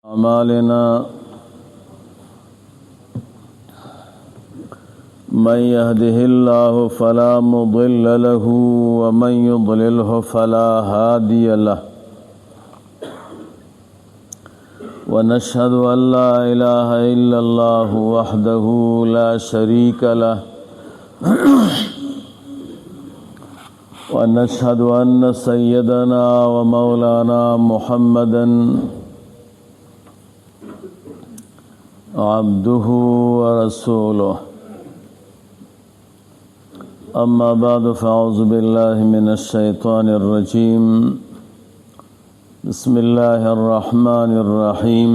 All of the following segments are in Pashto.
أعمالنا من يهده الله فلا مضل له ومن يضلله فلا هادي له ونشهد أن لا إله إلا الله وحده لا شريك له ونشهد أن سيدنا ومولانا محمدا عبده ورسوله أما بعد فأعوذ بالله من الشيطان الرجيم بسم الله الرحمن الرحيم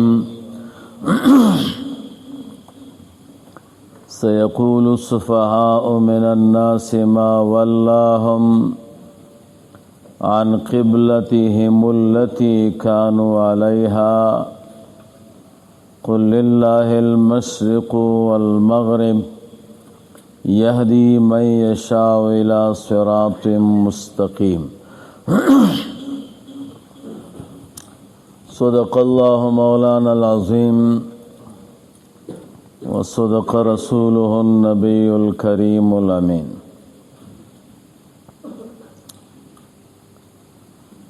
سيقول السفهاء من الناس ما ولاهم عن قبلتهم التي كانوا عليها قل لله المشرق والمغرب يهدي من يشاء إلى صراط مستقيم صدق الله مولانا العظيم وصدق رسوله النبي الكريم الأمين.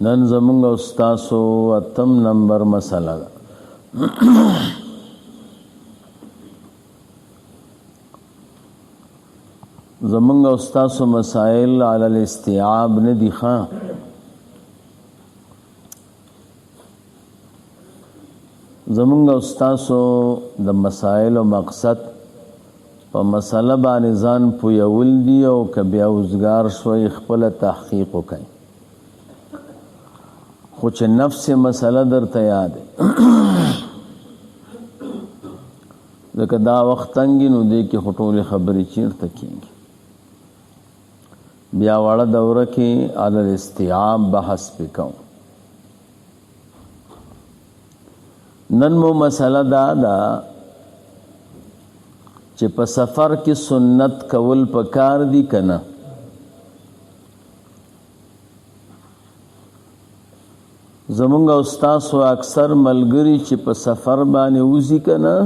نن زمونږ استاسو اتم نمبر مسله ده. زمونږ استاسو مسائل علی الاستیعاب نه دي ښه. زمونږ استاسو د مسائل او مقصد په مسله باندې ځان پویول دي او که بیا وزګار شوی خپل تحقیق وکړي، خو چې نفس مسله درته یاد ځکه دا وخت تنګي نو دی کې خو ټولې خبرې چیرته کېږي. بیا واړه دوره کې علی الاستیعاب بحث وکړو. نن مو مسله دا ده چې په سفر کې سنت کول پکار دي که نه. زمونږ استاسو اکثر ملګري چې په سفر باندې وځي که نه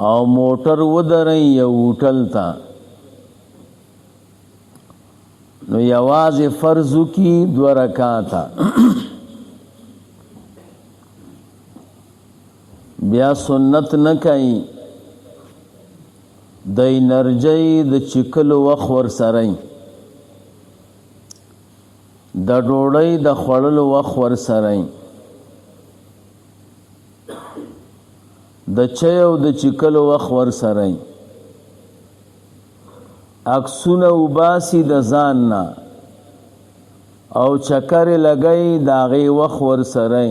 او موټر ودرئ یو هوټل ته، نو یوازې فرض وکړي 2 رکعاته، بیا سنت نه کوي. د انرژۍ د چکلو وخت ورسره د ډوډۍ د خوړلو وخت ورسره د چای او د چکلو وخت ورسره عکسونه وباسي د ځان نه او چکرې لګئ د هغې وخت ورسره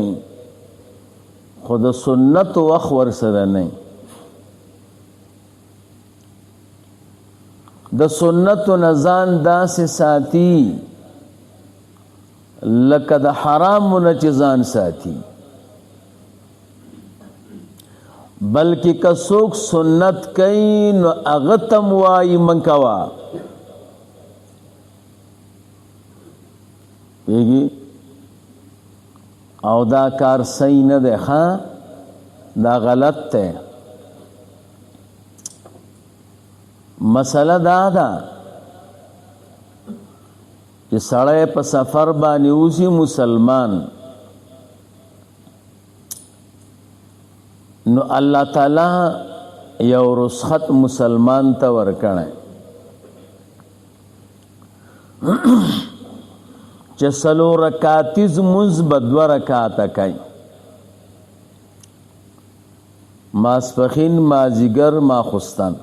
خو د سنت وخت ورسره نه. د سنتو نه ځان داسې ساتي لکه د حرامو نه چې ځان ساتي، بلکې که څوک سنت کوي نو هغه ته م وایي من کوه. پوهېږي؟ او دا کار صحیح نه دی ښه، دا غلط دی. مسله دا ده چې سړی په سفر باندې اوسي مسلمان، نو الله تعالی یو رخصت مسلمان ته ورکړی چې 4 رکعتیز لمونځ به 2 رکعاته کوي، ماسپښین، مازدیګر، ماخوستن،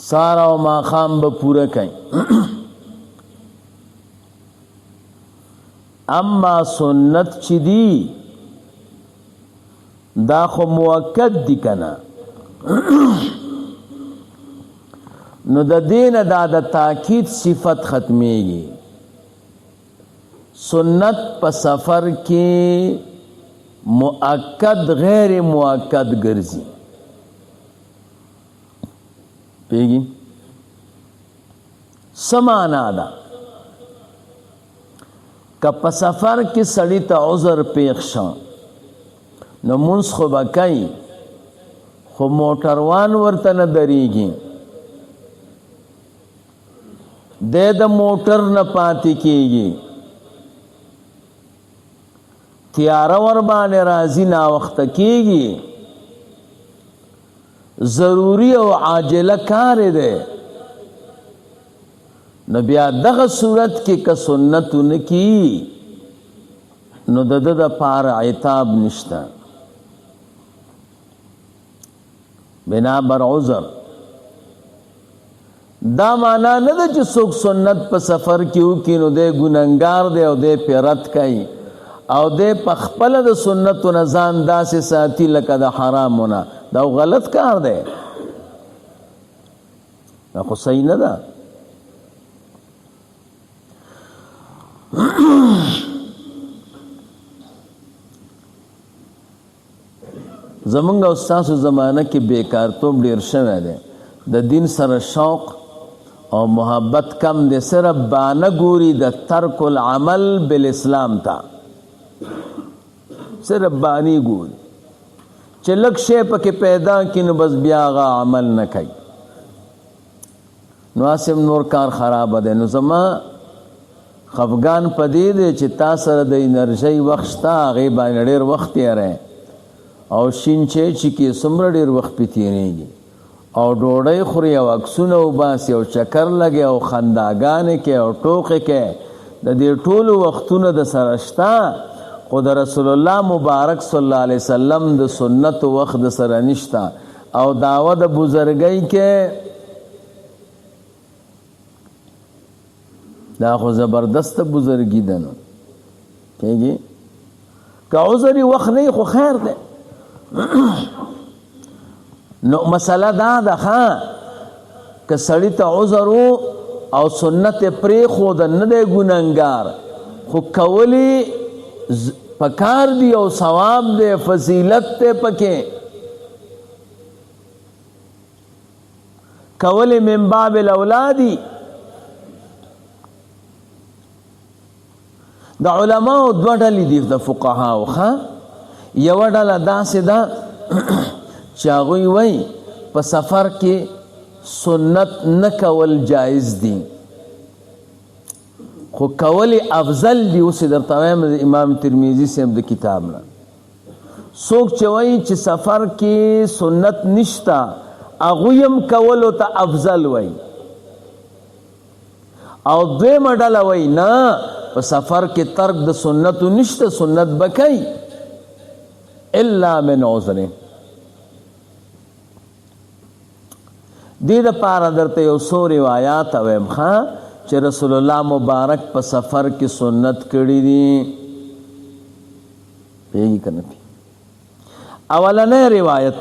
سهار او ماښام به پوره کوي. اما سنت چې دي دا خو موقت دي که نه، نو د دینه دا د تاکید صفت ختمیږي. سنت په سفر کې مؤکد غیر مؤکد ګرځي. پیږي سمانا ده که په سفر کې سړی ته عذر پیښ شو نو مونځ خو به کوي خو موټروان ورته نه درېږي دی د موټر نه پاتې کېږي تیاره ور باندې راځي ناوخته کېږي ضروري او عاجله کار دی نو بیا دغه صورت کې که سنتونه کی نو د ده دپاره عتاب نشته بنابر عذر دا معنا نه ده چې څوک سنت په سفر کې وکړي نو دی ګنهګار دی او دی پې رد کوي او دی په خپله د سنتو نه ځان داسې ساتي لکه د حرامو نه دا غلط کار دی دا خو صحیح نه ده زمونږ او ستاسو زمانه کې بیکارتوب ډېر شوی دی د دین سره شوق او محبت کم دی صرف بانه ګوري د ترک العمل بالاسلام ته صرف بانی ګوري چې لږ شی پکې پیدا کړي نو بس بیا هغه عمل نه کوي نو هسې نور کار خرابه دی نو زما خفګان په دې دی چې تا سره د انرژۍ وخت شته هغې باندې ډېر وخت تېری او شین چې کې څومره ډېر وخت پې تېرېږي او ډوډۍ خوري او عکسونه وباسي او چکر لګي او خنداګانې کوي او ټوقې کوي د دې ټولو وختونه د سره شته خو د رسول الله مبارک صلی الله علیه وسلم د سنت وخت د سره نشته او دعوه د بزرګۍ کې دا خو زبردست بزرګي ده نو کېږي که عذر وخت نه خو خیر دی نو مسله دا ده ښه که سړي ته عذر او سنت یې پرېښوده نه دی ګنهګار خو کولی پکار دی او ثواب دی فضیلت دی پکې کولی من باب الاولادی د علماو دوه ډلې دي د فقهاو ښه یوه ډله داسې ده چې هغوی وایي په سفر کې سنت نه کول جایز دي خو کول افضل دي اوس یې درته وایم د امام ترمذي صاحب د کتاب نه څوک چې وایي چې سفر کې سنت نشته هغوی هم کولو ته افضل وایي او دویمه ډله وایي نه په سفر کې ترک د سنتو نشته سنت به کوي الا من عذر دې دپاره درته یو څو روایات وایم ښه چې رسول الله مبارک په سفر کې سنت کړي دي پوهېږي که نه اولنی روایت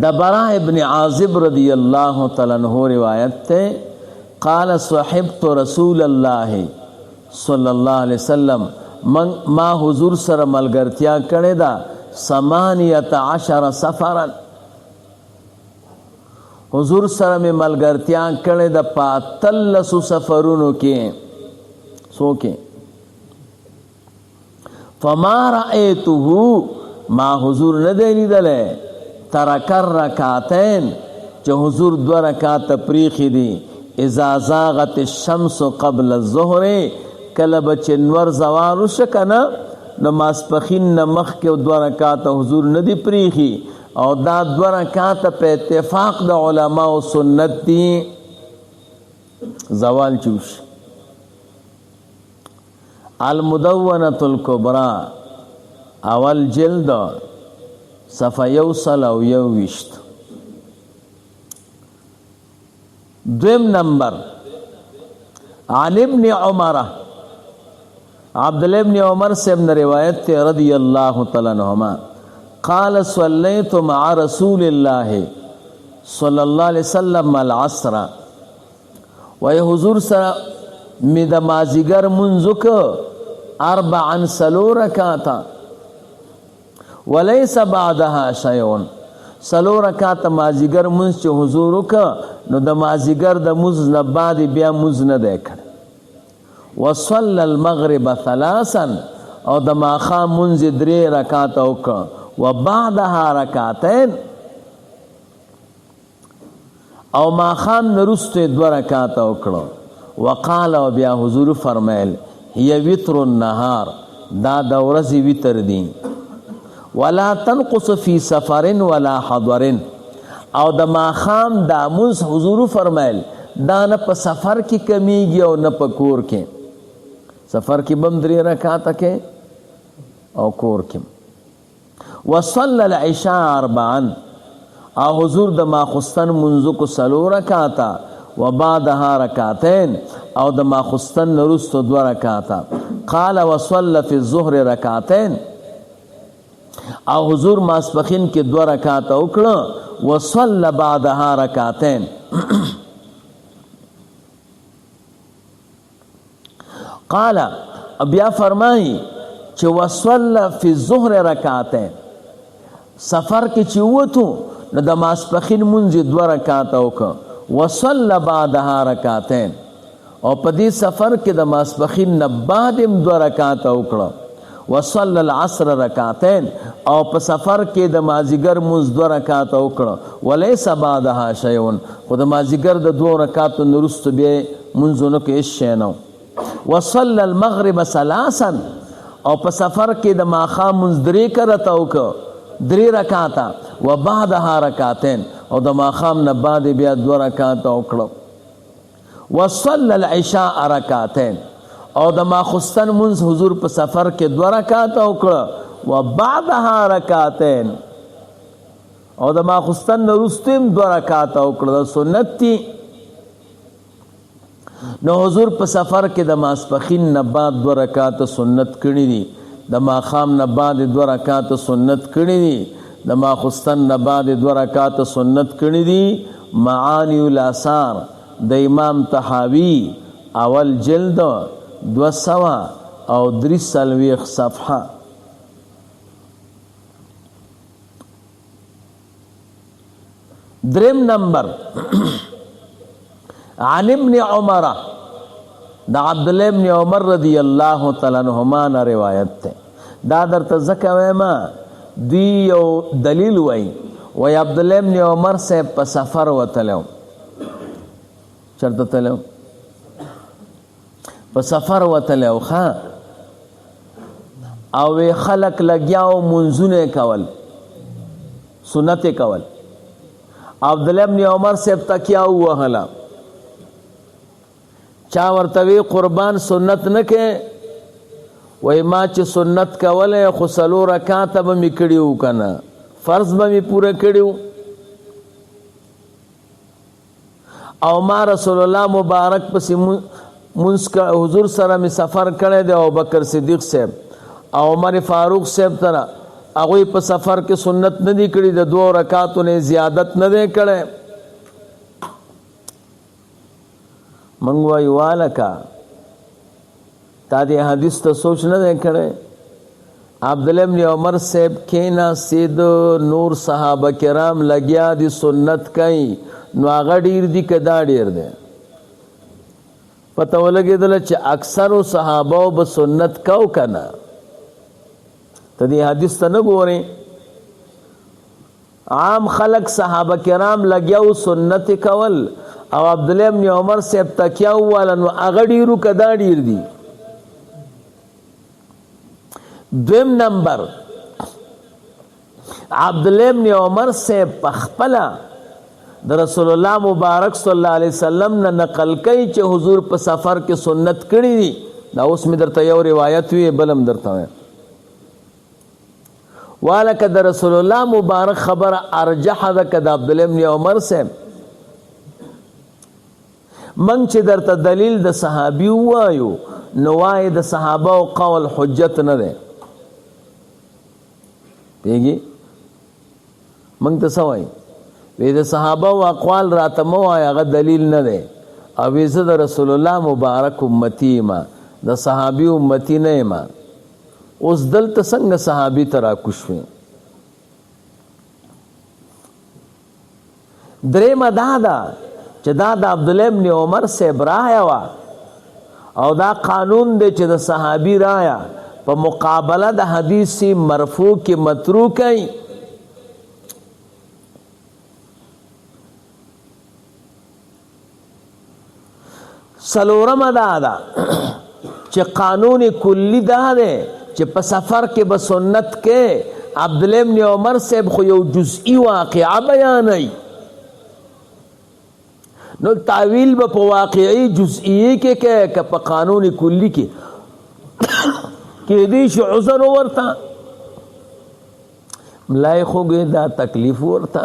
د براء ابن عازب رضی الله تعالی عنہ روایت ته قال صحبت رسول الله صلی الله علیه وسلم ما حضور سره ملګرتیا کړې ده 18 سفرا حضور سره مې ملګرتیا کړې ده په 13 سفرونو کې څو کې فما رأیته ما حضور نه دی لیدلی ترک الرکعتین چې حضور 2 رکعات پریښي دي اذا زاغت الشمس قبل الظهر کله به چې نور زوال وشه که نه نو ماسپښین نه مخکې 2 رکعاته حضور نه دي پریښي او دا 2 رکعاته په اتفاق د علماو سنت دي زوال چې وشي المدونة الکبرى اول جلد صفحه 121 دویم نمبر عن ابن عمر عبداللہ ابن عمر سے ابن روایت تے رضی اللہ تعالیٰ عنہما قال صلیت مع رسول اللہ صلی اللہ علیہ وسلم العصر وی حضور سر می دا مازیگر منزک 4 سلو رکاتا ولیس بعدها شیعون سلو رکعت مازیګر مونځ چې حضور وکړه نو د مازیګر د مونځ نه بعد بیا مونځ نه دی کړی وصلى المغرب ثلاثا او د ماخام منځ 3 رکعات وکړه وبعدها رکعتين او ماخام نرسته 2 رکعات وکړه وقال او بیا حضور فرمایل هي وتر النهار دا د ورځې وتر دی ولا تنقص في سفر ولا حضر او د ماخام دا منځ حضور فرمایل دا نه په سفر کې کمیږي او نه په کور کې سفر کې بم 3 رکعات کې او کور کې وصلى العشاء 4 او حضور د ماخستن منځ کو 4 رکعات وبعدها رکعتين او د ماخستن نرستو 2 رکعات قال وصلى في الظهر رکعتين او حضور ماسپخین کې 2 رکعات وکړه وصلى بعدها رکعتين قال بیا فرمایي چې وصلى في الظهر رکعتين سفر کې چې وته نو د ماسپخین مونږ 2 رکعات وکړه وصلى بعدها رکعتين او په دې سفر کې د ماسپخین نه بعد 2 رکعات وکړه وصلى العصر رکعتين او په سفر کې د مازیګر مونږ 2 رکعات وکړه وليس بعدها شيء خو د مازیګر د 2 رکعات نورست به مونږونو کې شي نه وصلى المغرب ثلاثا او په سفر کې د ماخام مونږ 3 کرته وکړه 3 رکعات وبعدها رکعتين او د ماخام نه بعد بیا 2 رکعات وکړه وصلى العشاء رکعتين او د ماخستن منځ حضور په سفر کې 2 رکعات وکړه وبعدها رکعتين او د ماخستن وروسته 2 رکعات وکړه سنت دي نو حضور په سفر کې د ماسپخین نه بعد 2 رکعات سنت کړي دي د ماخام نه بعد 2 رکعات سنت کړي دي د ماخستن نه بعد 2 رکعات سنت کړي دي معانی الاثار د امام طحاوی اول جلد 243 صفحه درم نمبر عن ابن عمر دا عبد الله ابن عمر رضی الله تعالی عنہما نے روایت ته دا درته زکه ما دی یو دلیل وای عبد الله ابن عمر سے په سفر وتلو چرته تلو په سفر وتلو ښا او خلق لګیاو منځونه کول سنت کول عبد الله ابن عمر سے تکیا وهلا چا ورتوی قربان سنت نه کې وای ما چې سنت کوله خو 4 رکعات به می کړیو کنه فرض به می پوره کړیو او ما رسول الله مبارک پس منس کا حضور سره می سفر کړی دی او بکر صدیق صاحب او عمر فاروق صاحب ترا هغه په سفر کې سنت نه دی کړی د 2 رکعاتو نه زیادت نه دی کړی منگوائی والا کا تا دی حدیث تا سوچ نہ دے کھڑے عبداللہ بن عمر صاحب کینا سید نور صحابہ کرام لگیا دی سنت کئی نو آغا ڈیر دی کدا ڈیر دے پتہ ولگی دل چھ اکثر صحابہ بسنت کو کنا تا دی حدیث تا نگو رہی عام خلق صحابہ کرام لگیاو سنت کول او عبداللہ ابن عمر صاحب تکیاو والا نو اغڑیرو کدا ڈیر دی دویم نمبر عبداللہ ابن عمر صاحب پخپلا در رسول اللہ مبارک صلی اللہ علیہ وسلم نے نقل کئی چه حضور په سفر کے سنت کری دی دا اس میں درتا یو روایت ہوئی بلم درتا ہے والا که در رسول اللہ مبارک خبر ارجح دا که دا عبداللہ ابن عمر صاحب منگ چه در تا دلیل دا صحابی وایو نوائی دا صحابہ و قول حجت نده پیگی منگ تا سوائی وی دا صحابہ و اقوال راتمو آیا اغا دلیل نده او ویزا دا رسول اللہ مبارک امتی ما دا صحابی امتی نه ما اوس دلته څنګه صحابي تراکشوي درې مدادا چې دا د عبد الله ابن عمر سے برایا وا او دا قانون دی چې د صحابي رایا په مقابله د حدیث مرفوع کې متروک ای سلورم دا چې قانون کلی دا دی چې په سفر کې به سنت کې عبدالله ابن عمر صاحب خو یو جزئی واقعه بیانوي نو تعویل به په واقعي جزئی کې که په قانون کلی کې دې شي عذر ورته ملای خوږه دا تکلیف ورته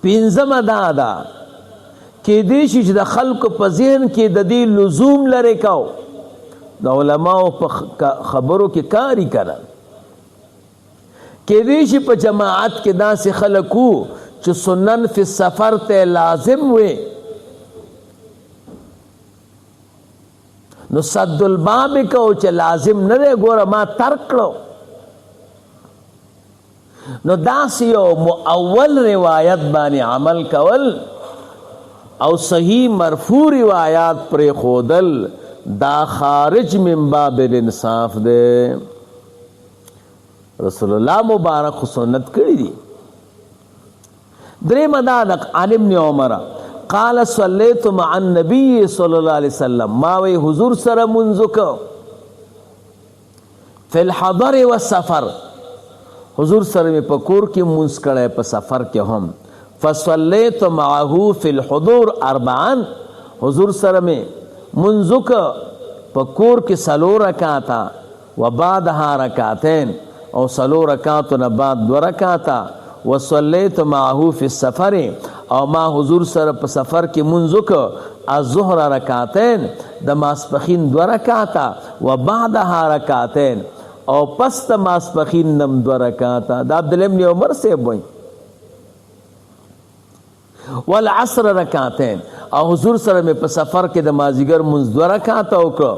پنځم دا کې دې شي چې د خلکو په ذهن کې د دې لزوم لري کاو د علماو په خبرو کې کاری کړه کې دې شي په جماعت کې داسې خلکو چې سنن فی سفر ته لازم وي نو صد الباب کو چې لازم نه دی ګوره ما ترک کړو نو داسې یو مؤول روایت باندې عمل کول او صحیح مرفوع روایات پر خودل دا خارج من باب الانصاف دے رسول الله مبارک سنت کړی دي درې مدادق عن ابن عمر قال صليت مع النبي صلى الله عليه وسلم ما وی حضور سره منځ کو فی الحضر والسفر حضور سره په کور کې منځ کړه په سفر کې هم فصلیت معه فی الحضور اربعا حضور سره میں منځک په کور کې سلو رکعاتا و بعدها رکعتين او سلو رکعات نه بعد دو رکعاتا وصلیت معه فی السفر او ما حضور سره په سفر کې منځک الظهر رکعتين د ماسپخین دو رکعاتا و بعدها رکعتين او پس د ماسپخین نم دو رکعاتا د عبدالله ابن عمر سے وای والعصر رکعتين او حضور سره په سفر کې د مازیګر منځ دو رکعات وکړه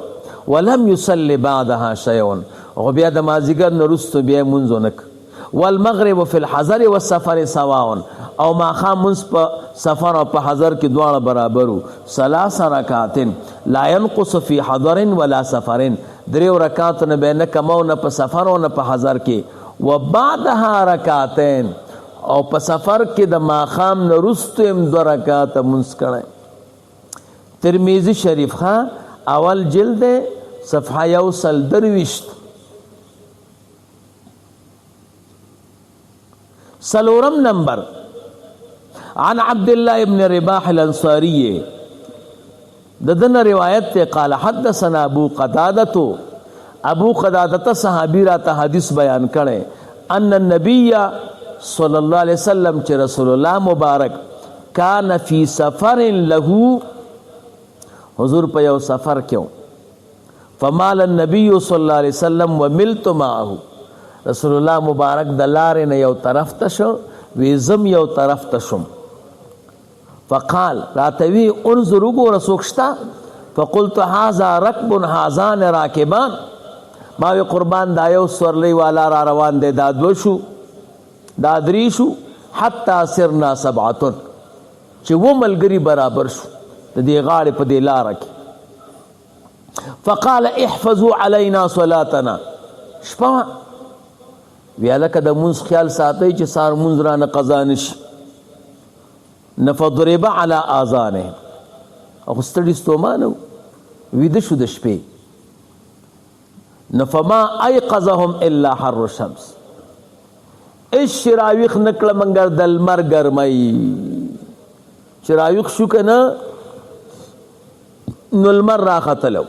ولم يصلي بعدها شيء او بیا د مازیګر نرستو بیا منځ ونک والمغرب في الحضر والسفر سواء او ماخام منځ په سفر او په حضر کې دواړه برابرو ثلاث رکعات لا ينقص في حضر ولا سفر دریو رکعات نه به نه کمو نه په سفر او نه په حضر کې وبعدها رکعتين او په سفر کې د ماخام نه رستو هم دو رکعات منځ کړه ترمذی شریف ها اول جلد صفحه 123 سلورم نمبر عن عبد الله ابن رباح الانصاري ددن روایت ته قال حدثنا ابو قتاده صحابی را ته حدیث بیان کړي ان النبي صلی الله علیه وسلم چې رسول الله مبارک کان فی سفر له حضور په یو سفر کې فمال النبي صلی الله علیه وسلم وملت معه رسول الله مبارک د لارې نه یو طرف ته شو ویزم یو طرف ته شم فقال راتوی انظر وګوره څوک شته فقلت هذا ركب هذان راکبان ما وی قربان دا یو سورلی والا را روان دی دا دو شو دا درې شو حتی سرنا سبعتن چې و ملګری برابر شو د دې غاړې په دې لاره کې فقال احفظوا علينا صلاتنا شپه ویا لکه د مونځ خیال ساتئ چې سار مونځ رانه قضا نشي نفضرب على آذانهم او ستړي ستومانه ویده شو د شپې نفما ایقظهم الا حر الشمس شراویخ نکړه منګر د لمر ګرمۍ شراویخ شو که نه نو لمر راختلو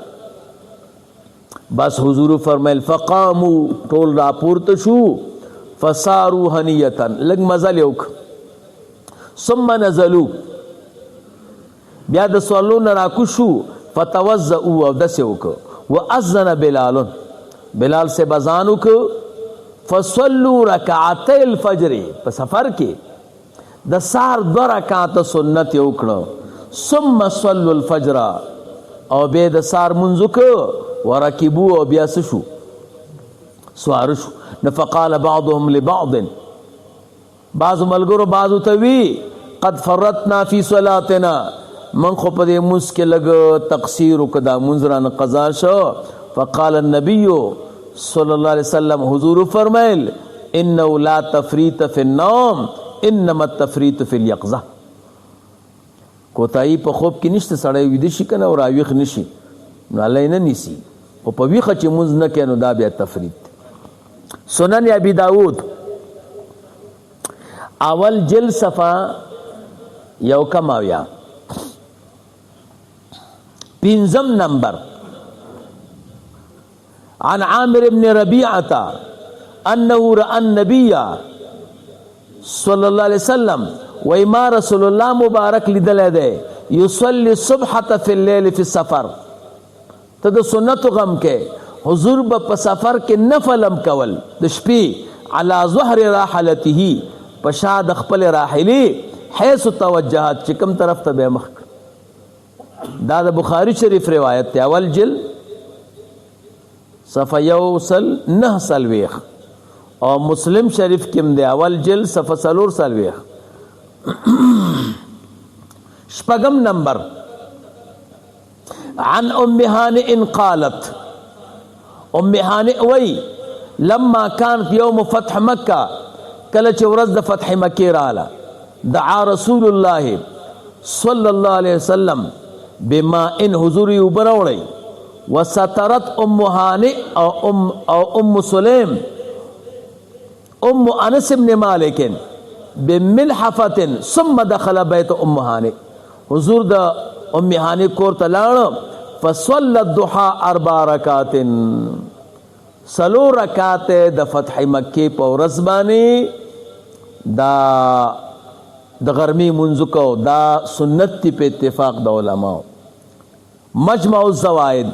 بس حضور فرمایل فقامو ټول راپورته شو فصاروا هنیتا لږ مزل یې وکړه ثم نزلوا بیا د سوالو نه راکوشو فتوضؤوا او داسې وکړه واذن بلال سے بزان وکړه فصلوا رکعتي الفجر په سفر کې د سار دو رکعات سنت یې وکړه ثم صلوا الفجر او بیا د سار منځ وکړه ورکبو او بیا شو سوار شو فقال بعضهم لبعض بعض ملګرو بعضو ته وی قد فرطنا فی صلاتنا من خو په دې مونځ کې لږ تقصیر وکړه، دا مونځ رانه قضا شو. فقال النبي صلی الله علیه وسلم، حضور فرمایل انه لا تفریط فی النوم انما التفریط فی الیقظه. کوتاهی په خوب کې نشته، سړی ویده شي کنه او راویښ نشي نو الله یې نه نیسي، خو په ویښه چې مونځ نه کوي نو دا بیا تفریط. سنن ابي داود اول جلد صفحه 1 پنځم نمبر. عن عامر بن ربيعة انه رأى النبي صلی الله علیه وسلم وما رسول الله مبارک لیدل دی یصلی الصبح فی اللیل فی السفر. ته د سنت غم کې حضور په سفر کې نفلم کول د شپې علی ظهر راحلته په شا د خپل راحلې حيث توجهت چې کوم طرف ته به مخ. دا د بخاری شریف روایت دی، اول جلد صفحه 109 او مسلم شریف کې دی اول جلد صفحه 4. شپږم نمبر. عن ام هانئ قالت، ام هانئ وی لما كانت يوم فتح مکه، کله چې ورځ د فتح مکې رااله، دعا رسول الله صلی الله علیه وسلم بماء، حضور یې اوبه راوړی، وسترت ام هانئ او ام سلیم ام انس بن مالک بملحفة ثم دخل بیت ام هانئ. حضور د ام هانئ کور ته لاړ، فصلى الضحى 4 رکعات، 4 رکعات د فتح مکې په ورځ باندې دا د غرمې مونځ کو. دا سنت تی په اتفاق د علماء. مجمع الزوائد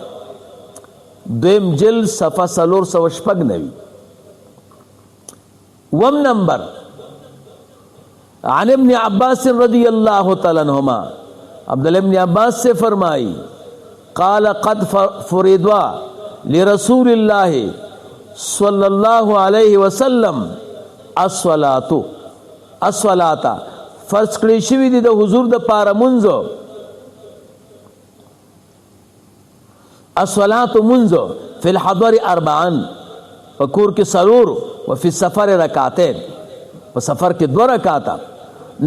2 جلد صفحه 496. وم نمبر. عن ابن عباس رضی اللہ تعالی عنہما، عبداللہ ابن عباس سے فرمائی قال قد فرضوا لرسول اللہ صلی اللہ علیہ وسلم الصلاة، فرض کړی شوی دی د حضور د پاره مونځ، الصلاة مونځ فی الحضر 4 په کور کې 4 وفي السفر 2 رکعتین، په سفر کې 2 رکعاته.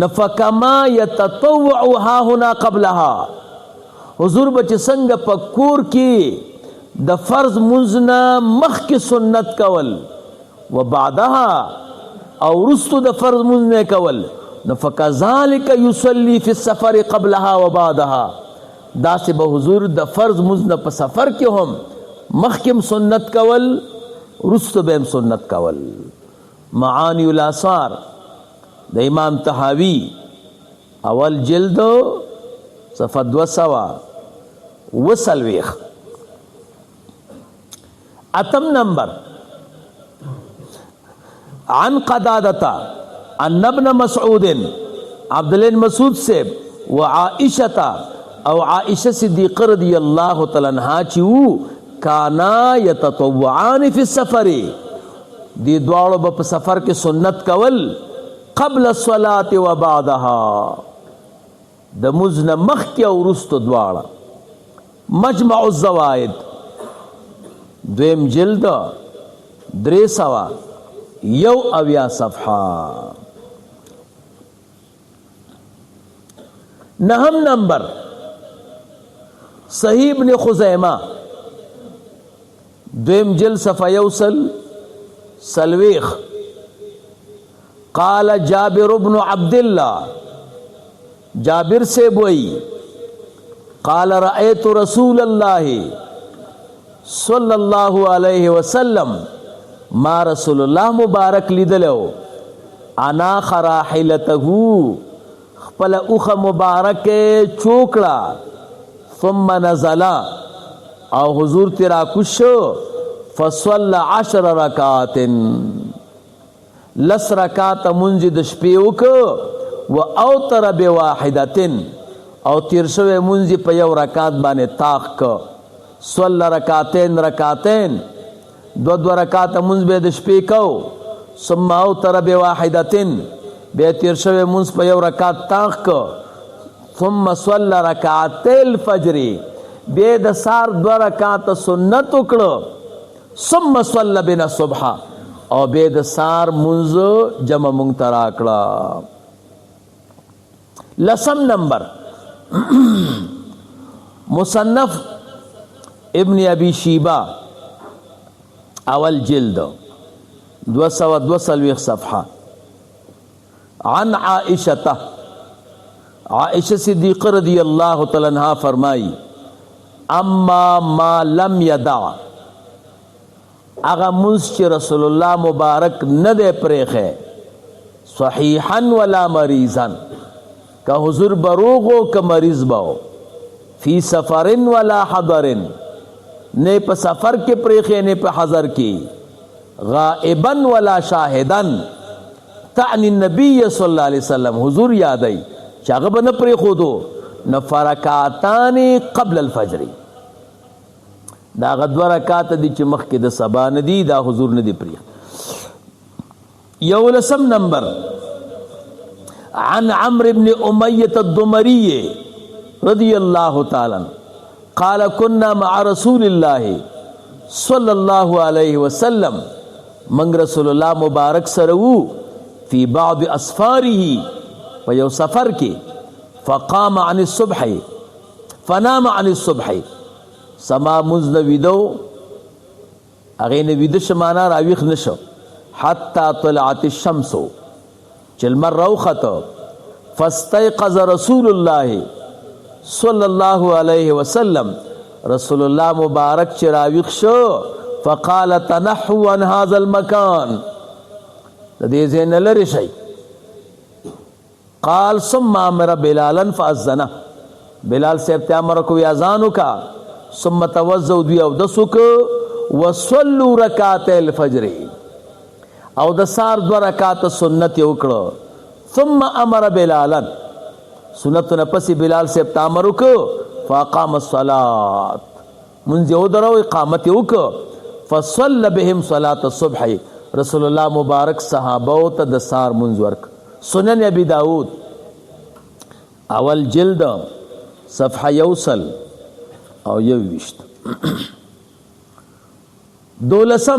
نفکما یتطوع ها هنا قبلها، حضور بچ څنګه په کور کې د فرض مونځ نه مخکې سنت کول، و بعدها او رستو د فرض مونځ نه کول، فکذالک یصلی فی السفر قبلها و بعدها. داسې به حضور د فرض مونځ نه په سفر کې هم مخکې سنت کول، رستو به سنت کول. معانی الاثار د امام طحاوی اول جلد صفحه 220. اتم نمبر. عن قدادة ان ابن مسعود، عبداللہ مسعود سے، وعائشة او عائشہ صدیقہ رضی اللہ تعالی عنہا چیو کانا یتطوعان فی السفر، دی دواړو به په سفر کې سنت کول، قبل الصلاة و بعدها، د مونځ نه مخکې او وروسته دواړه. مجمع الزوائد 2 جلد 301 صفحه. 9 نمبر. صحیح ابن خزیمہ 2 جلد صفحه 140. قال جابر بن عبداللہ، جابر سے بوئی، قال رأيت رسول اللہ صلی اللہ علیہ وسلم، ما رسول اللہ مبارک لیدلو، اناخ راحلته، خپل اوخ مبارک چوکڑا، ثم نزلا، او حضور تیرا کشو، فصل 10 رکعات، 10 رکعات منځ د شپې وکړو، و اوتر بواحدتن، او تیر شوی منځ په 1 رکعت باندې طاق کو. صلی رکعتین 2 رکعات منځ به د شپې کو، ثم اوتر بواحدتن، بیا تیر شوی منځ په 1 رکعت طاق کو، ثم صلى رکعتي الفجر بیا د سار 2 رکعات سنت وکړو ثم صلى بنا الصبح او بیا د سار منځ جمع مونږ ته راکړه. 10 نمبر مصنف ابن ابی شیبہ اول جلد 222 صفحہ. عن عائشة عائشہ صدیقہ رضی اللہ تعالی عنہ فرمائی اما ما لم یدع اغا منز چی رسول اللہ مبارک ندے پریخے صحیحا ولا مریضا کا حضور بروغو کا مریض باو فی سفر ولا حضر نے پا سفر کے پریخے نے پا حضر کی غائبا ولا شاہدا تعنی النبی صلی اللہ علیہ وسلم حضور یادائی چاگب نا پریخو دو نفرکاتانی قبل الفجر دا غدو رکات دی چی مخ کے دا سبا ندی دا حضور ندی پریخ. 11 نمبر عن عمرو بن امیۃ الدمری رضی اللہ تعالی قال كنا مع رسول اللہ صلی اللہ علیہ وسلم منگ رسول اللہ مبارک سرو فی بعض اسفاره پیو سفر کی فقام عن الصبح فنام عن الصبح سما مزنویدو اغین وید شمانا راویخ نشو حتی طلعت الشمس چلمر روخت فاستيقظ رسول اللہ صلی اللہ علیہ وسلم رسول اللہ مبارک چراویخ شو فقال تنحو عن هذا المكان لدی زین لرشی قال ثم امر بلالا فاذنه بلال سے امر کو اذان کا ثم توضؤ دی او دسک وصلوا رکعات الفجر او د سار 2 رکعات سنت وکړو ثم امر بلالا سنت نه پس بلال سے امر کو فاقام الصلاه منذ درو اقامت وک فصلى بهم صلاه الصبح رسول اللہ مبارک صحابہ تا د سار منځ ورک. سنن ابی داود اول جلد صفحہ 100 او 21. 12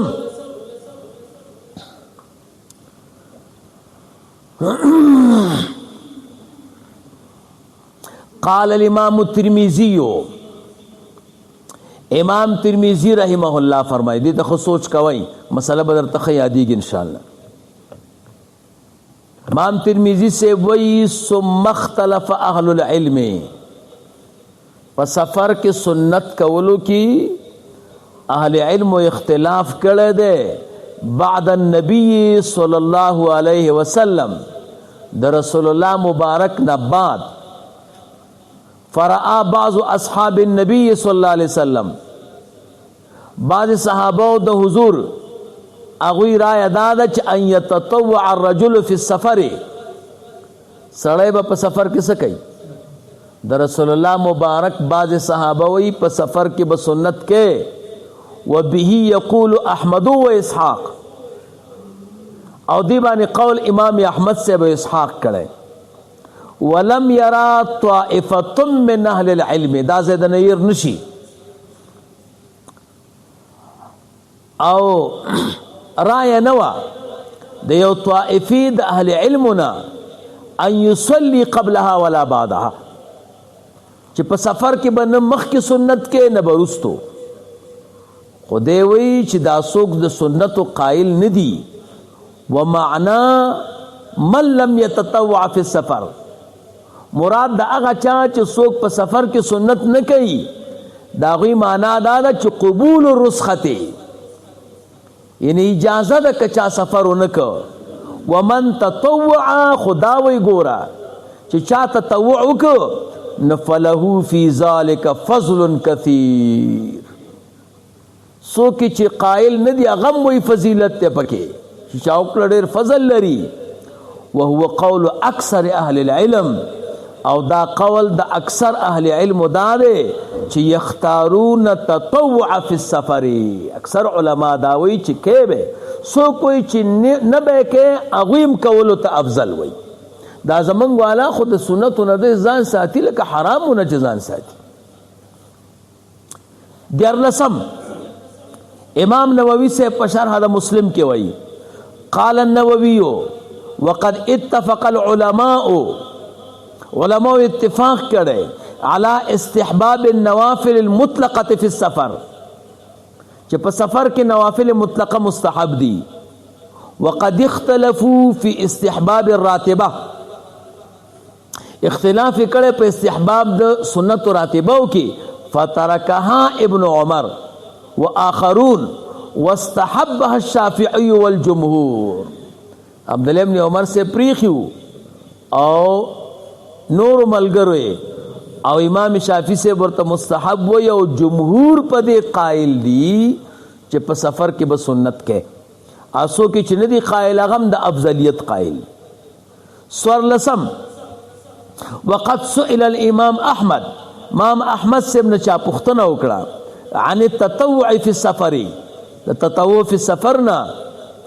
قال الامام الترمذی امام ترمذی رحمہ اللہ فرمائی دی تا خود سوچ کوئی مسئلہ بدر تخی یادی گی انشاءاللہ. امام ترمذی سے وی ثم اختلف اہل العلم پس سفر کے سنت کولو کی اہل علم و اختلاف کرے دے بعد النبی صلی اللہ علیہ وسلم در رسول اللہ مبارک نباد فرآ بعض اصحاب النبی صلی اللہ علیہ وسلم بعض صحابہ دا حضور اغوی رائے دادا چا ان یتطوع الرجل فی السفر سڑے با پا سفر کسا کئی دا رسول اللہ مبارک بعض صحابہ وی پا سفر کی بسنت کے وبہی یقول احمد و اسحاق او دیبانی قول امام احمد سے با اسحاق کرے ولم یرا طائفۃ من اہل العلم دا زیدہ نیر نشی او رائے نوا دیو طائفی دا اہل علمنا ان یصلی قبلها ولا بعدها چی پا سفر کی با نمخ کی سنت کے نبرستو خودے وی چی دا سوک دا سنت قائل ندی ومعنا من لم یتطوع فی السفر مراد دا اغا چاچ سوک پا سفر کی سنت نکی دا غی معنی دادا چی قبول الرسختی یعنی اجازہ دا کچا سفر نکو ومن تطوع خداوی گورا چی چا تطوع کو نفلہو فی ذالک فضل کثیر سوکی چی قائل ندی اغم وی فضیلت تے پکے چی چاوک لڑیر فضل لری وهو قول اکثر اہل العلم او دا قول دا اکثر اہل علم دا دے چی یختارون تطوع فی السفر اکثر علماء داوی چی کے بے سو کوئی چی نبے کے اغویم کولو تا افضل وی دا زمنګ والا خو د سنتو نه د ځان ساتي لکه حرامونه چې ځان ساتي. دیارلسم امام نووي سے په شرح د مسلم کې وایي قال النووي وقد اتفق العلماء علماء اتفاق کړي على استحباب النوافل المطلقه في السفر چې په سفر کې نوافل مطلقه مستحب دي. وقد اختلفوا في استحباب الراتبه اختلاف کړي په استحباب د سنت راتبه کې فتركها ابن عمر واخرون واستحبها الشافعي والجمهور. عبد الله ابن عمر سے پریخیو او نور ملګری او امام شافعی سے ورته مستحب وي او جمهور په دې قائل دي چې په سفر کې به سنت کې اسو کې چې نه دي قائل غم د افضلیت قائل. سورلسم وقد سئل الامام احمد امام احمد سے ابن چا پختنه وکړه عن التطوع في السفر التطوع في سفرنا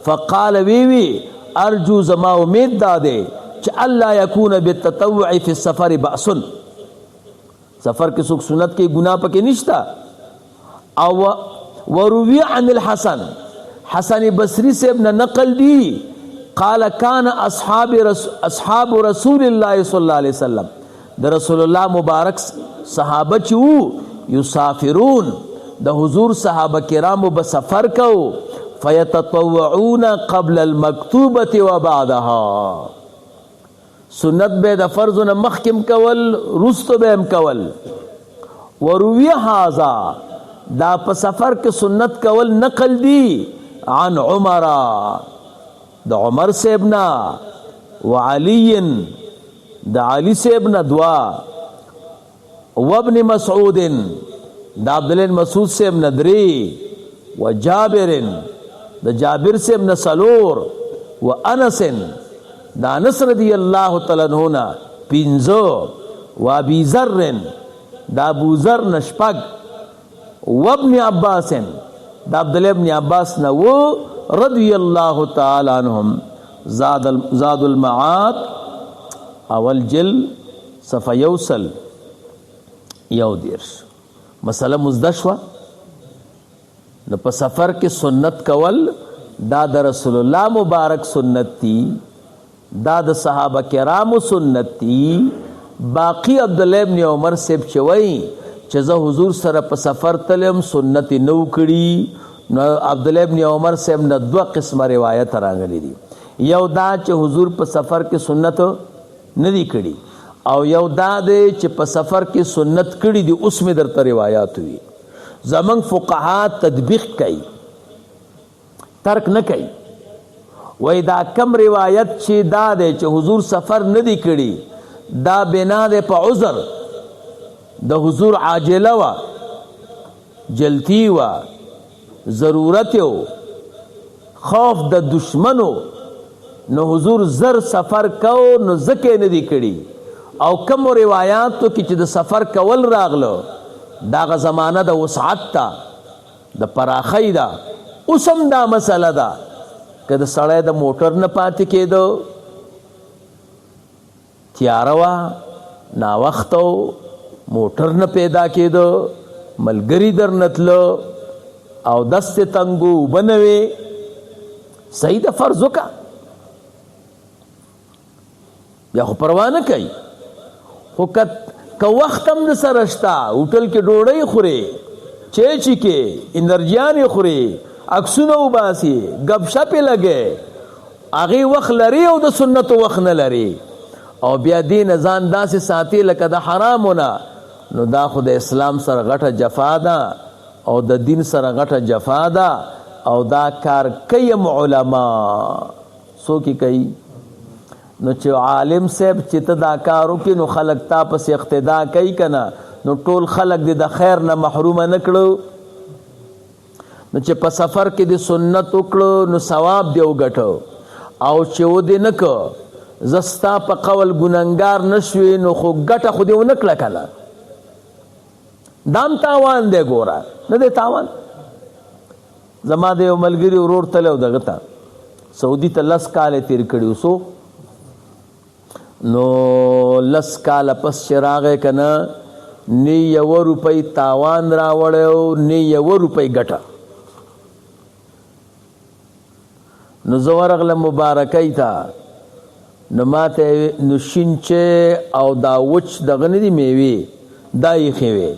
فقال وی ارجو زما امید داده چې الله يكون بالتطوع في السفر بأس سفر کې څوک سنت کې ګناه پکې نشتا. او وروي عن الحسن حسن بصری سے ابن نقل دی قال كان اصحاب رسول الله صلی الله علیه وسلم د رسول الله مبارک صحابه چې یسافرون د حضور صحابه کرامو به سفر کو فیتطوعون قبل المکتوبه وبعدها سنت به د فرض نه مخکم کول رستو به هم کول. وروي هذا دا په سفر کې سنت کول نقل دی عن عمر د عمر سیبنا وعلي د علي سیبنا دوا وابن مسعود د عبد الله مسعود سیبنا دري وجابر د جابر سیبنا سلور وانس دا انس رضی اللہ تعالی عنہ پینزو و ابی ذر دا ابو ذر نشپگ و ابن عباس دا عبداللہ ابن عباس نو رضی اللہ تعالی عنہم. زاد المعاد اول جل صفحہ یوسل یو دیرش مسئلہ مزدشوہ نو په سفر کې سنت کول دا د رسول الله مبارک سنت تی دا د صحابه کرامو سنت تی. باقی عبدالله ابن عمر سیب چوي چې زه حضور سره په سفر تلم سنت نو کړي نو عبدالله ابن عمر سیب نه دوه قسمه روایت راغلي دي. یو دا چې حضور په سفر کې سنت نه دي کړي او یو دا دی چې په سفر کې سنت کړي دي اوس مې درته روایات وي. زمنګ فقها تطبیق کوي ترک نه کوي وای دا کم روایت چې دا دی چې حضور سفر نه دی کړي دا بنا دی په عذر د حضور عاجله وا جلتی وا ضرورت و خوف د دشمنو نو حضور زر سفر کو نو زکه نه دی کړي او کم روایاتو کې چې د سفر کول راغلو داغه زمانہ د وسعت تا د پراخی دا اوسم دا مسله ده که د سړی د موټر نه پاتې کېدو تیاره وه ناوخته موټر نه پیدا کېدو ملګري در نه تلو او دست تنګو اوبه نه وې صحیح ده فرض وکړه بیا خو پروا نه کوي خو که وخت هم د سره شته هوټل کې ډوډۍ خورې چیچي کې انرجیانې خورې عکسونه وباسي ګپ شپې لګې هغې وخت لري او د سنتو وخت نه لري او بیا دین ځان داسې ساتي لکه د حرامو نه نو دا خو د اسلام سره غټه جفا ده او د دین سره غټه جفا ده او دا کار کوي علما څوک کوي نو چې عالم صاحب چې ته دا کار وکړي نو خلک تا پسې اقتدا کوي که نه نو ټول خلک دې د خیر نه محرومه نه کړو نو چې په سفر کې د سنت وکړو نو ثواب دې وګټو او چې و دې نه که زه ستا په قول ګنهګار نه شوې نو خو ګټه خو دې ونه کړه که نه دام تاوان دی ګوره نه دی تاوان زما د یو ملګري ورور تلی و دغه ته سعودي ته 10 کاله تېر کړي سو نو 10 کاله پس چې راغی که نه نه 1 روپۍ تاوان راوړی او نه 1 روپۍ ګټه. نو زه ورغلم مبارکۍ ته، نو ما ته نو شینچې او دا وچ دغه نه دي میوې دا ایښې وې.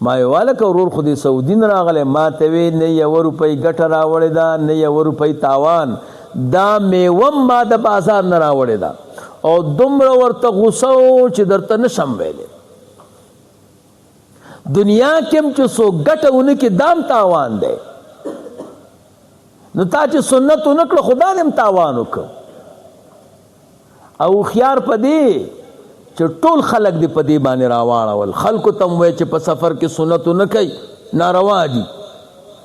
ما یې والکه ورور خو دې سعودي نه راغلی، ما ته وې نه 1 روپۍ ګټه راوړې ده نه 1 روپۍ تاوان، دا میوه ما د بازار نه راوړې ده او دومره ورته غوسه و چې درته نشم ویلی. دنیا کې هم چې څوک ګټه ونه کړي دام تاوان دی، نو تا چې سنت ونه کړه خدا دې هم تاوان وکړه. او خيار په دې چې ټول خلک دې په دې باندې راواړول، خلکو ته هم وایي چې په سفر کې سنت ونه کوي ناروا دي،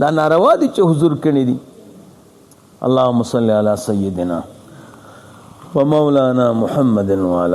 دا ناروا دي چې حضور کړي دي. اللهم صل علی سیدنا و مولانا محمد وعلى